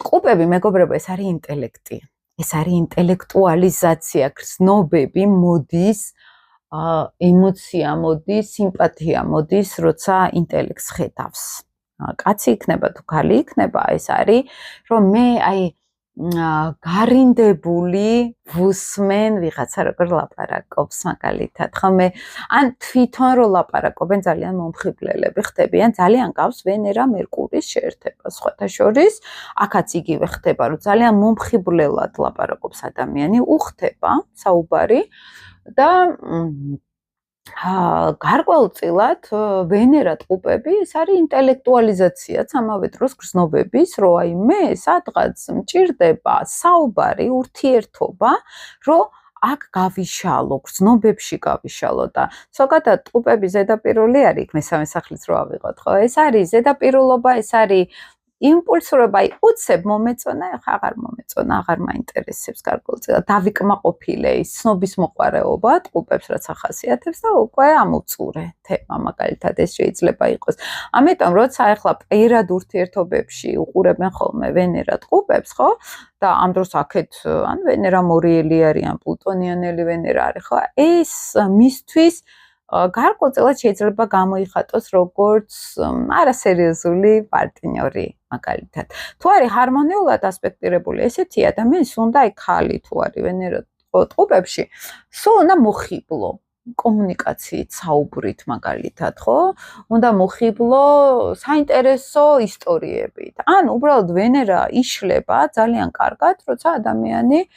ტყუპები მეგობრებო, ეს არის ინტელექტი. ეს არის ინტელექტუალიზაცია, გრძნობები მოდის, ემოცია მოდის, სიმპათია მოდის, როცა ინტელექტს ხედავს. კაცი იქნება თუ ქალი იქნება, ეს არის, რომ მე გარინდებული ვუსმენ ვიღაცა როგორ ლაპარაკობს მაგალითად, ხო მე ან თვითონ რო ლაპარაკობენ ძალიან მომხიბლელები ხდებიან, ძალიან გავს ვენერა მერკურის შეერთება სხვათა შორის, აქაც იგივე ხდება, რომ ძალიან მომხიბლელად ლაპარაკობს ადამიანი, უხდება საუბარი და გარკვეულწილად ვენერა ტყუპები ეს არის ინტელექტუალიზაციაც ამავე დროს გრძნობების, რომ აი მე სადღაც მჭირდება საუბარი, ურთიერთობა, რომ აქ გავიშალო, გრძნობებში გავიშალო და ზოგადად ტყუპების ზედაპირული არის, მესამე სახლის რო ავიღოთ, ხო? ეს არის ზედაპირულობა, ეს არის იმპულსურობა, აი უცებ მომეწონა, ახლა აღარ მომეწონა, აღარ მაინტერესებს გარკვეულწილად დავიკმაყოფილე ის ცნობის მოყვარეობა ტყუპებს რაც ახასიათებს და უკვე ამოვწურე თემა მაგალითად ეს შეიძლება იყოს. ამიტომ როცა ახლა პირად ურთიერთობებში უყურებენ ხოლმე ვენერა ტყუპებს, ხო? და ამ დროს აქეთ ან ვენერა მორიელი არის, ან პლუტონიანელი ვენერა არის, ხო? ეს მისთვის გარკვეულწილად შეიძლება გამოიხატოს როგორც არასერიოზული პარტნიორი მაგალითად. თუ არის ჰარმონიულად ასპექტირებული ესეთი ადამიანის უნდა აი ქალი თუ არის ვენერა ტყუპებში, სულ უნდა მოხიბლო კომუნიკაციით, საუბრით მაგალითად, ხო? უნდა მოხიბლო საინტერესო ისტორიებით. ან უბრალოდ ვენერა იშლება ძალიან კარგად, როცა ადამიანი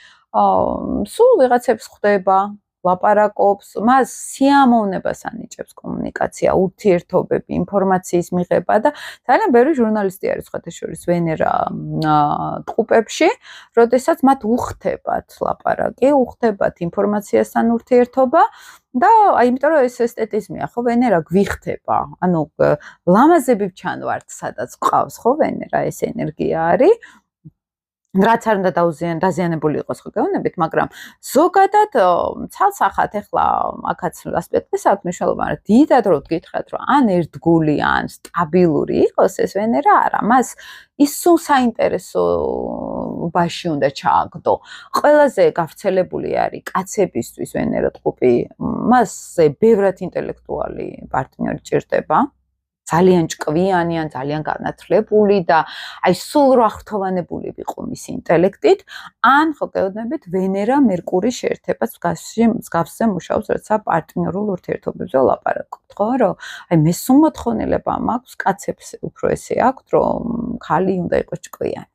სულ ვიღაცებს ხვდება, ლაპარაკობს, მას სიამოვნებას ანიჭებს კომუნიკაცია, ურთიერთობები, ინფორმაციის მიღება და ძალიან ბევრი ჟურნალისტი არის სხვათა შორის ვენერა ტყუპებში, როდესაც მათ უხდებათ ლაპარაკი, უხდებათ ინფორმაციასთან ურთიერთობა და იმიტომ რომ ეს ესტეტიზმია, ხო, ვენერა გვიხდება, ანუ ლამაზები ვჩანვართ, სადაც ყავს, ხო, ვენერა ეს ენერგია არის. რაც არ უნდა დაზიანებული იყოს ხო გეუბნებით, მაგრამ ზოგადად ცალსახად ახლა აქაც ასპექტის აქვს მნიშვნელობა, მაგრამ დიდად რო გითხრათ, რომ ან ერთგული, ან სტაბილური იყოს ეს ვენერა, არა, მას ის სულ საინტერესობაში უნდა ჩააგდო. ყველაზე გავრცელებული არის კაცებისთვის ვენერა ტყუპი, მასზე ბევრად ინტელექტუალი პარტნიორი ჭირდება. ძალიან ჭკვიანი ან ძალიან განათლებული და აი სულ რო აღრთოვანებული ვიყო მის ინტელექტით, ან ხო გეუბნებით ვენერა მერკურის შეერთებას მსგავსზე მუშაობს, როცა პარტნიორულ ურთიერთობებზე ვლაპარაკობთ, ხო, რომ აი მე სულ მოთხოვნილება მაქვს, კაცებს უფრო ესე აქვთ, რომ ხალი უნდა იყოს ჭკვიანი.